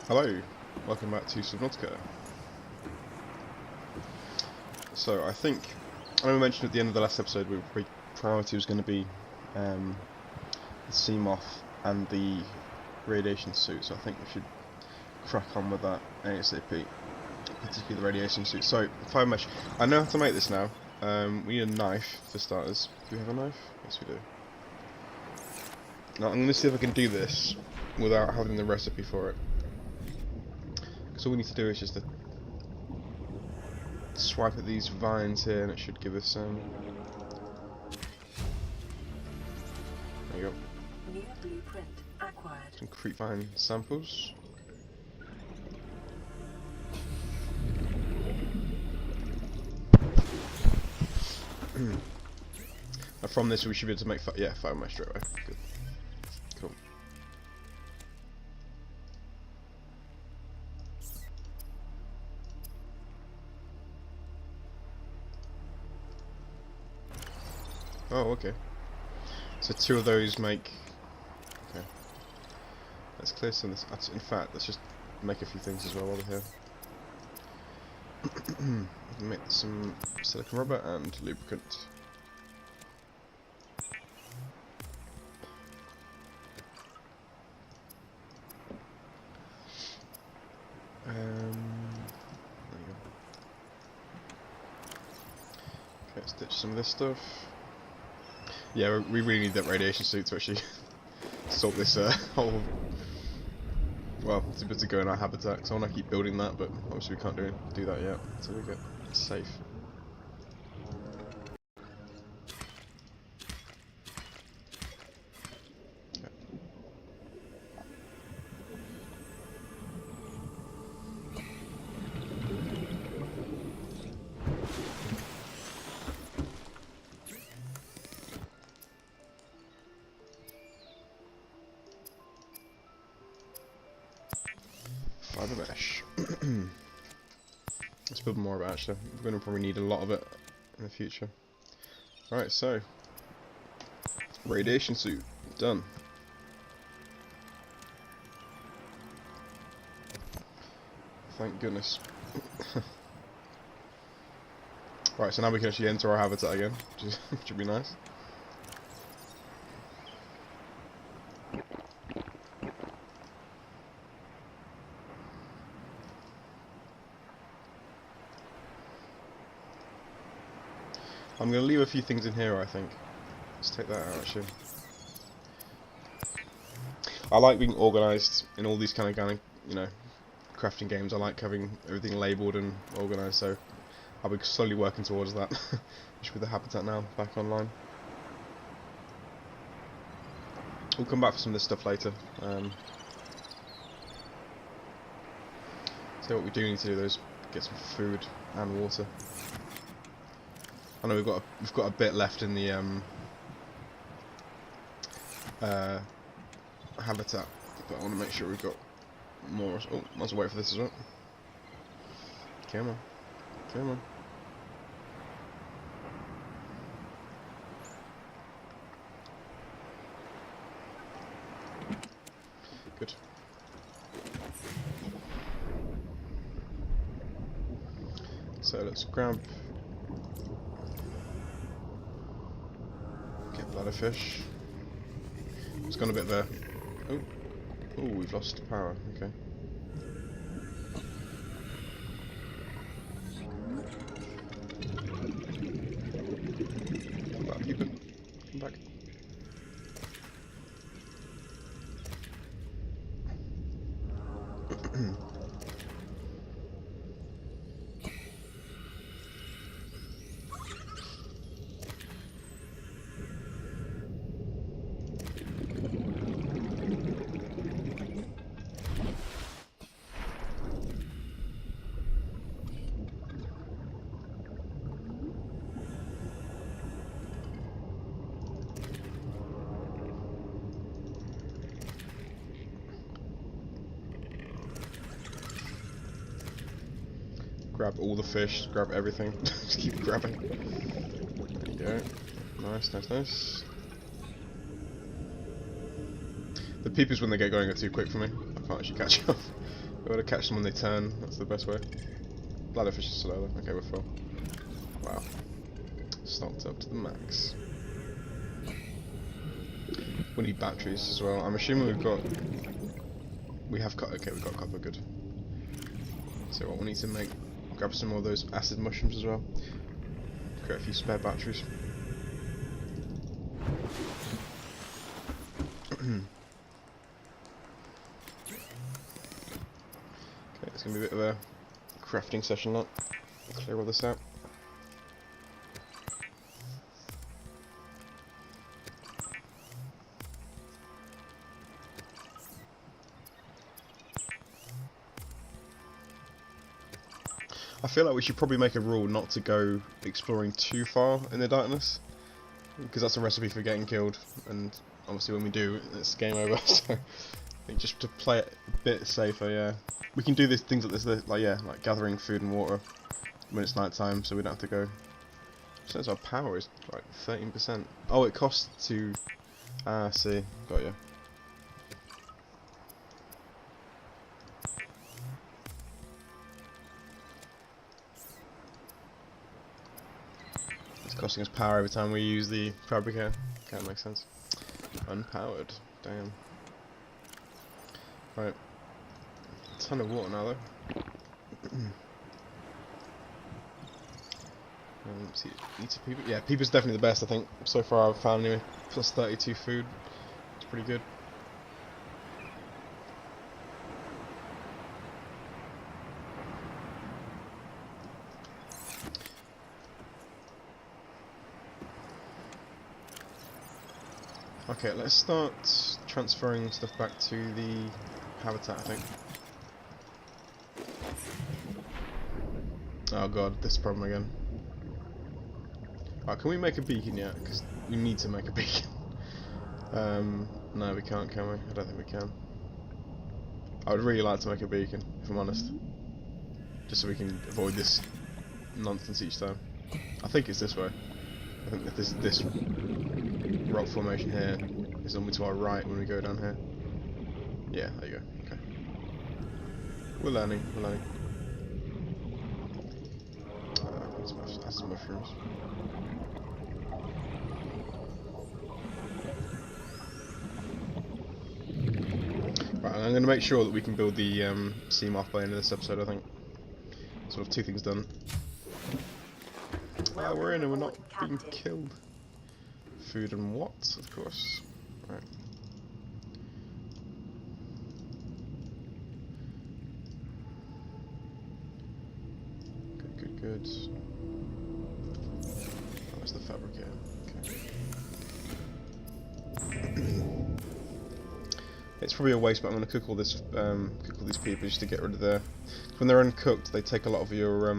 Hello, welcome back to Subnautica. So I know we mentioned at the end of the last episode priority was going to be the Seamoth and the radiation suit, so I think we should crack on with that ASAP, particularly the radiation suit. So, fire mesh. I know how to make this now. We need a knife for starters. Do we have a knife? Yes we do. Now I'm going to see if I can do this without having the recipe for it. So all we need to do is just swipe at these vines here, and it should give us there you go. New blueprint acquired. Some creepvine samples. And from this we should be able to make fire mesh straight away. Good. Cool. Oh, okay. So two of those make... Okay. Let's clear some of this. In fact, let's just make a few things as well while we're here. Make some silicone rubber and lubricant. There you go. Okay, let's ditch some of this stuff. Yeah, we really need that radiation suit to actually sort this whole... Well, it's a bit to go in our habitat, so I want to keep building that, but obviously we can't do that yet until we get safe. Okay. Fiber mesh. Let's build more of it actually. We're going to probably need a lot of it in the future. Alright, so radiation suit, done. Thank goodness. Right, so now we can actually enter our habitat again, which should be nice. I'm going to leave a few things in here, I think. Let's take that out, actually. I like being organised in all these kind of, you know, crafting games. I like having everything labelled and organised, so I'll be slowly working towards that. Just with the habitat now back online. We'll come back for some of this stuff later. So what we do need to do is get some food and water. I know we've got a bit left in the habitat, but I want to make sure we've got more. Oh, might as well wait for this as well. Come on, come on. Good. So let's grab. Bladder fish. It's gone a bit there. Oh, we've lost power. Okay. Come back, people. Come back. Grab all the fish, grab everything. Just keep grabbing. There you go. Nice, nice, nice. The peepers when they get going are too quick for me. I can't actually catch up. Be able to catch them when they turn, that's the best way. Bladderfish is slow though. Okay, we're full. Wow. Stocked up to the max. We need batteries as well. I'm assuming we've got... We have got... Okay, we've got copper, good. So what we need to make... Grab some more of those acid mushrooms as well. Create a few spare batteries. Okay, it's going to be a bit of a crafting session now. Clear all this out. I feel like we should probably make a rule not to go exploring too far in the darkness, because that's a recipe for getting killed, and obviously when we do, it's game over. So I think just to play it a bit safer, yeah. We can do these things like this, like gathering food and water when it's night time, so we don't have to go. Since our power is like 13%. Oh, it costs to. Ah, see, got you. Costing us power every time we use the fabricator. Kind of makes sense. Unpowered. Damn. Right. A ton of water now though. See, eat a peeper. Yeah, peeper's definitely the best I think. So far I've found anyway. Plus 32 food. It's pretty good. Okay, let's start transferring stuff back to the habitat, I think. Oh god, this problem again. Right, can we make a beacon yet? Because we need to make a beacon. No, we can't, can we? I don't think we can. I would really like to make a beacon, if I'm honest. Just so we can avoid this nonsense each time. I think it's this way. I think that this rock formation here is normally to our right when we go down here. Yeah, there you go. Okay. We're learning, we're learning. That's some mushrooms. Right, I'm going to make sure that we can build the Seamoth by the end of this episode, I think. Sort of two things done. We're in and we're not being killed. Food and what, of course. Right. Good. Oh, that's the fabricator. Okay. It's probably a waste, but I'm going to cook all this, cook all these people just to get rid of their. When they're uncooked, they take a lot of your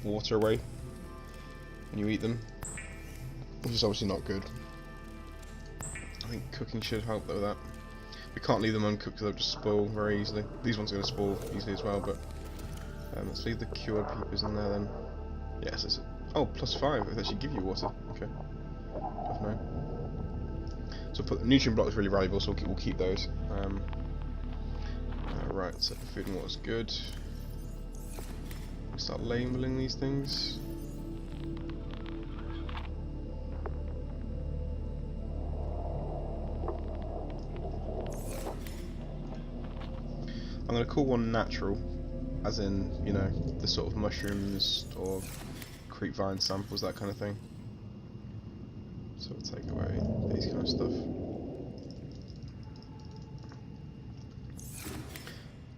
water away when you eat them, which is obviously not good. I think cooking should help though with that. We can't leave them uncooked because they'll just spoil very easily. These ones are going to spoil easily as well, but let's leave the cured peepers in there then. Yes, it's oh +5. They actually give you water. Okay, I've known. So put the nutrient blocks really valuable, so we'll keep those. Right, so the food and water's good. We'll start labeling these things. I'm going to call one natural, as in, you know, the sort of mushrooms or creep vine samples, that kind of thing. So we'll take away these kind of stuff.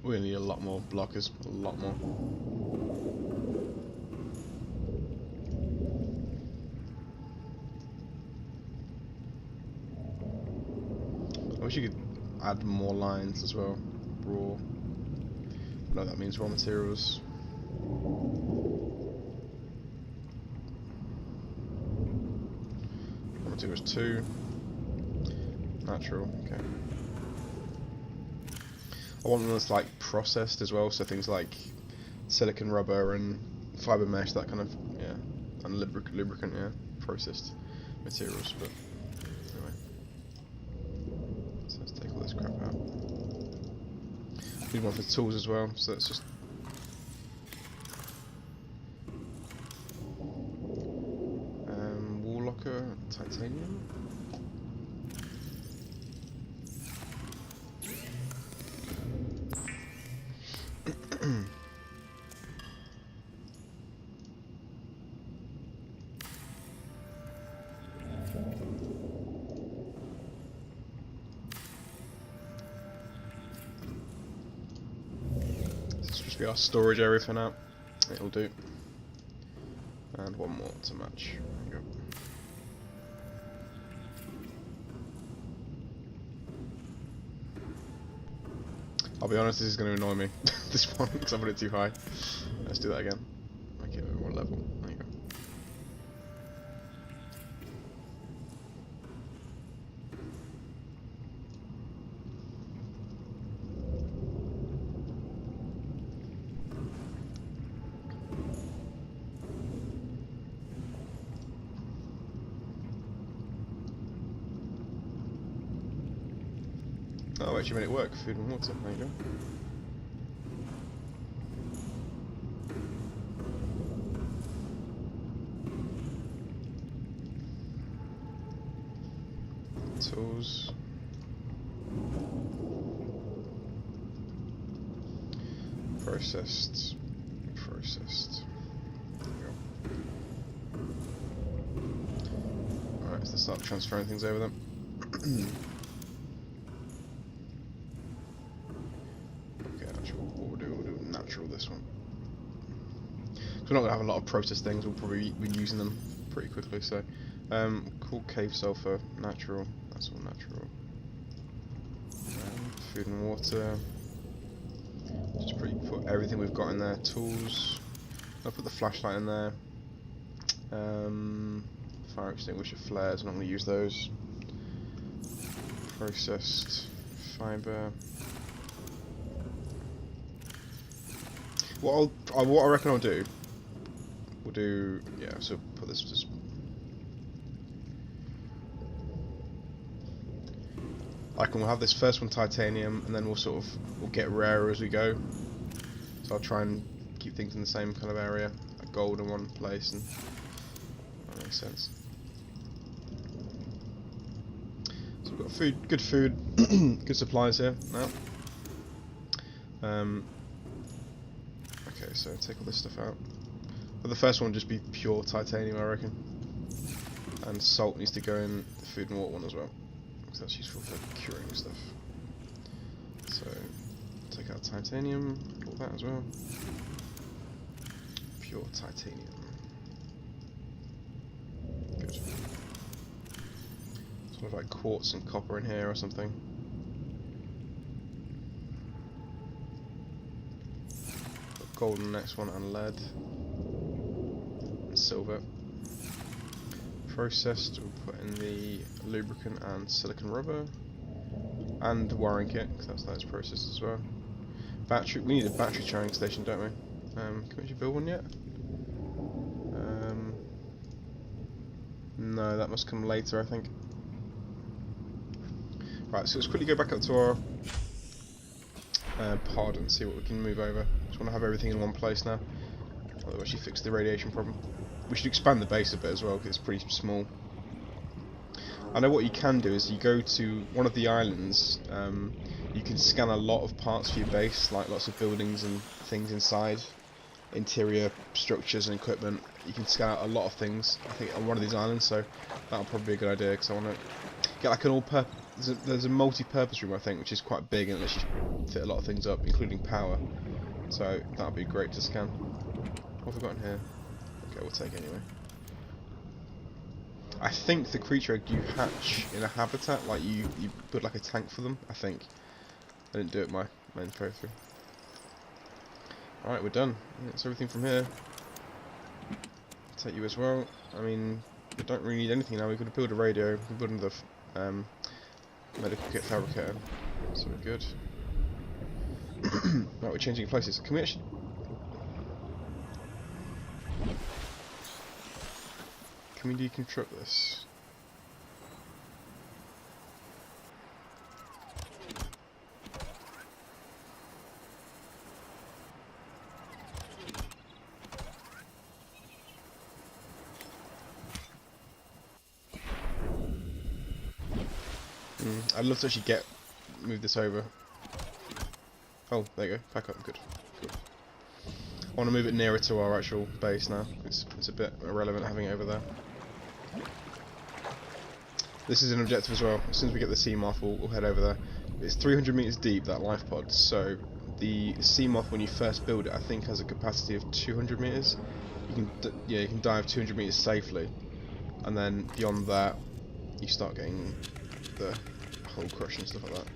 We're going to need a lot more blockers, a lot more. I wish you could add more lines as well. Raw. No, that means raw materials. Raw materials 2. Natural, okay. I want them that's like processed as well, so things like silicon rubber and fiber mesh, that kind of, yeah, and lubricant, yeah, processed materials, but anyway. So let's take all this crap out. Need one for tools as well, so let's just... wall locker, titanium. This will just be our storage area for now. It'll do. And one more to match. There you go. I'll be honest, this is going to annoy me. This one, because I put it too high. Let's do that again. Make it a bit more level. There you go. Oh, actually made it work. Food and water. There you go. Tools. Processed. Processed. There you go. Alright, so let's start transferring things over then. This one. So we're not going to have a lot of process things, we'll probably be using them pretty quickly, so cool. Cave sulfur, natural, that's all natural. Food and water, just put everything we've got in there. Tools, I'll put the flashlight in there. Fire extinguisher, flares, I'm not going to use those. Processed fibre. What I reckon I'll do, yeah, so put this just... we'll have this first one titanium, and then we'll get rarer as we go. So I'll try and keep things in the same kind of area, like gold in one place, and that makes sense. So we've got food, good food, good supplies here now. Okay, so take all this stuff out. But the first one will just be pure titanium, I reckon. And salt needs to go in the food and water one as well, because that's useful for curing stuff. So, take out titanium, all that as well. Pure titanium. Good. Sort of like quartz and copper in here or something. Gold in the next one, and lead, and silver. Processed, we'll put in the lubricant and silicon rubber, and wiring kit, because that's those processed as well. Battery, we need a battery charging station, don't we? Can we actually build one yet? No, that must come later, I think. Right, so let's quickly go back up to our pod and see what we can move over. Just want to have everything in one place now. Otherwise you fix the radiation problem. We should expand the base a bit as well, because it's pretty small. I know what you can do is you go to one of the islands, you can scan a lot of parts for your base, like lots of buildings and things inside, interior structures and equipment. You can scan out a lot of things, I think, on one of these islands, so that'll probably be a good idea, because I want to get like an all-purpose... There's a multi-purpose room, I think, which is quite big and lets you fit a lot of things up, including power. So that'll be great to scan. What have we got in here? Okay, we'll take it anyway. I think the creature egg you hatch in a habitat, like you put like a tank for them, I think. I didn't do it my main playthrough. Alright, we're done. That's everything from here. Take you as well. I mean, we don't really need anything now. We've got to build a radio, we can build another medical kit fabricator. So we're good. Right, we're changing places. Can we actually... Can we deconstruct this? I'd love to actually move this over. Oh, there you go. Back up. Good. Cool. I want to move it nearer to our actual base now. It's a bit irrelevant having it over there. This is an objective as well. As soon as we get the Seamoth, we'll head over there. It's 300 meters deep, that life pod. So the Seamoth, when you first build it, I think has a capacity of 200 meters. You can dive 200 meters safely, and then beyond that, you start getting the hull crush and stuff like that.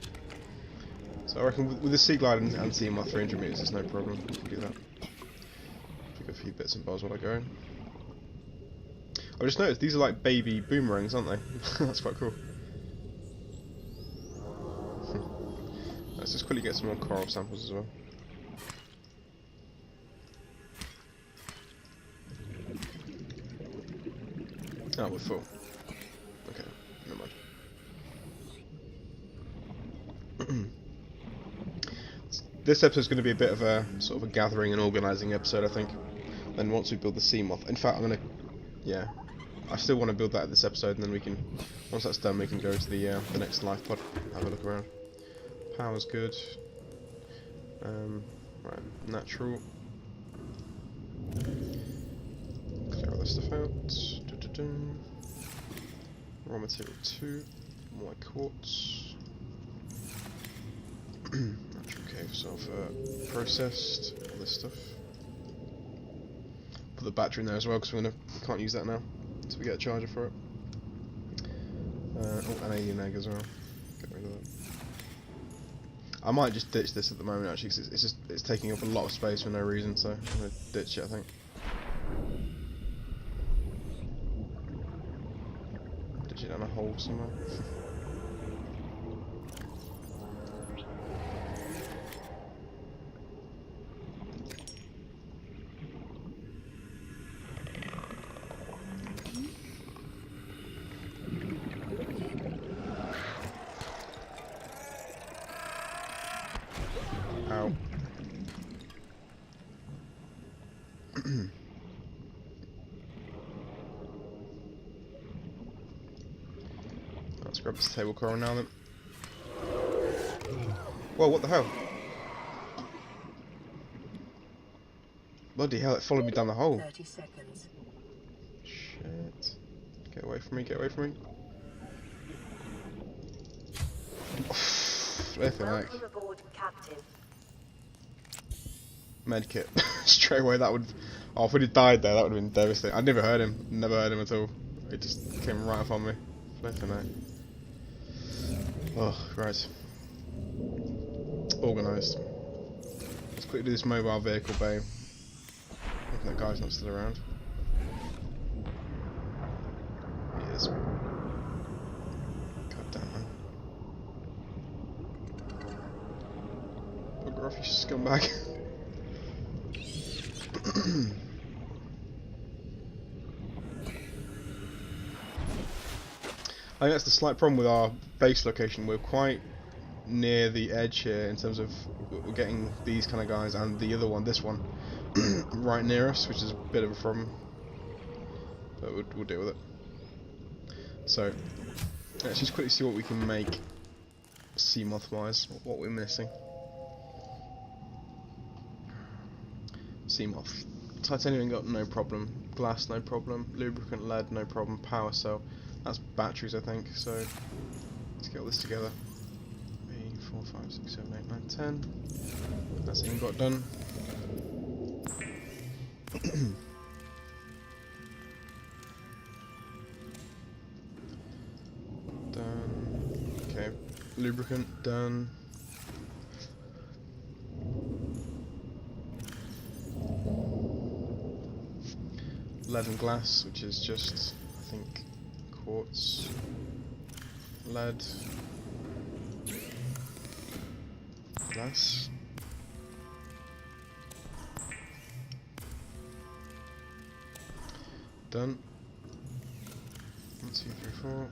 So I reckon with the Sea Glide and Seamoth, 300 meters is no problem. We can do that. Pick a few bits and bobs while I go in. I just noticed these are like baby boomerangs, aren't they? That's quite cool. Let's just quickly get some more coral samples as well. Oh, we're full. Okay, never mind. This episode's going to be a bit of a sort of a gathering and organising episode, I think. Then once we build the Seamoth, in fact, I'm going to, yeah, I still want to build that in this episode, and then we can, once that's done, we can go to the next life pod, have a look around. Power's good. Right, natural. Clear all this stuff out. Raw material 2. White quartz. Natural cave sulfur. Processed. All this stuff. Put the battery in there as well because we can't use that now until we get a charger for it. Oh, an alien egg as well. Get rid of that. I might just ditch this at the moment actually because it's taking up a lot of space for no reason, so I'm going to ditch it I think. Ditch it down a hole somewhere. Ow. Let's grab this table coral now then. Whoa, what the hell? Bloody hell, it followed me down the hole. 30 seconds. Shit. Get away from me, get away from me. Flipping heck. Welcome aboard, Captain. Medkit. Straight away, that would... Oh, if we'd have died there, that would have been devastating. I'd never heard him. Never heard him at all. It just came right up on me. Flipping heck. Oh, right. Organised. Let's quickly do this mobile vehicle bay. Hoping that guy's not still around. He is. God damn, man. Bugger off, you scumbag. I think that's the slight problem with our base location. We're quite near the edge here in terms of we're getting these kind of guys and the other one, this one, right near us, which is a bit of a problem. But we'll deal with it. So, let's just quickly see what we can make Seamoth wise, what we're missing. Seamoth. Titanium got no problem. Glass no problem. Lubricant lead no problem. Power cell. That's batteries I think, so let's get all this together. 4, 5, 6, 7, 8, 9, 10. That's ingot done. Done. Okay. Lubricant done. Lead and glass, which is just, I think, quartz, lead, glass. Done. 1, 2, 3, 4.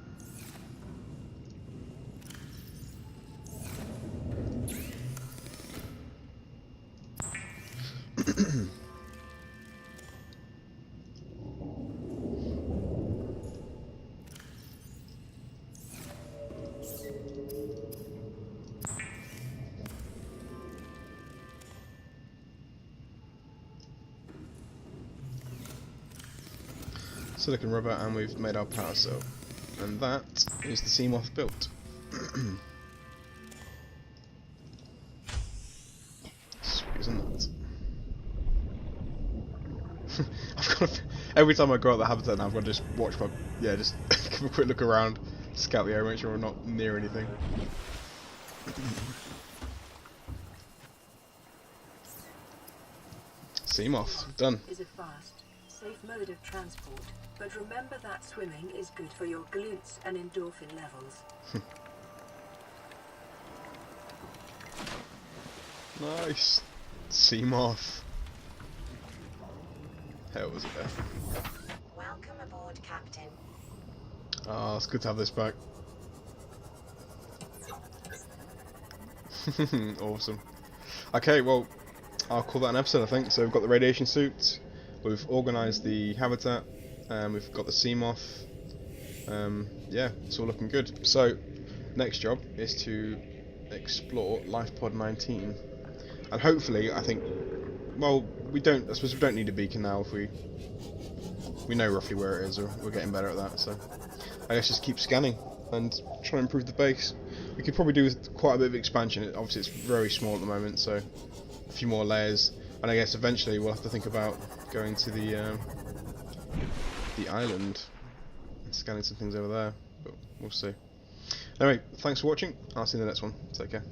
silicon rubber, and we've made our power cell. And that is the Seamoth built. Sweet, isn't it? I've got to, every time I go out the habitat now, I've got to just watch my, just give a quick look around, scout the area, make sure we're not near anything. Seamoth, done. Is a fast, safe mode of transport, but remember that swimming is good for your glutes and endorphin levels. Nice. Seamoth. Hell was it there? Welcome aboard, Captain. Ah, it's good to have this back. Awesome. Okay, well, I'll call that an episode, I think. So we've got the radiation suit, we've organised the habitat, we've got the Seamoth. Yeah, it's all looking good. So, next job is to explore Life Pod 19, and hopefully, I think, well, I suppose we don't need a beacon now if we know roughly where it is, or we're getting better at that. So, I guess just keep scanning and try and improve the base. We could probably do with quite a bit of expansion. Obviously, it's very small at the moment, so a few more layers, and I guess eventually we'll have to think about going to the island and scanning some things over there, but we'll see. Anyway, thanks for watching. I'll see you in the next one. Take care.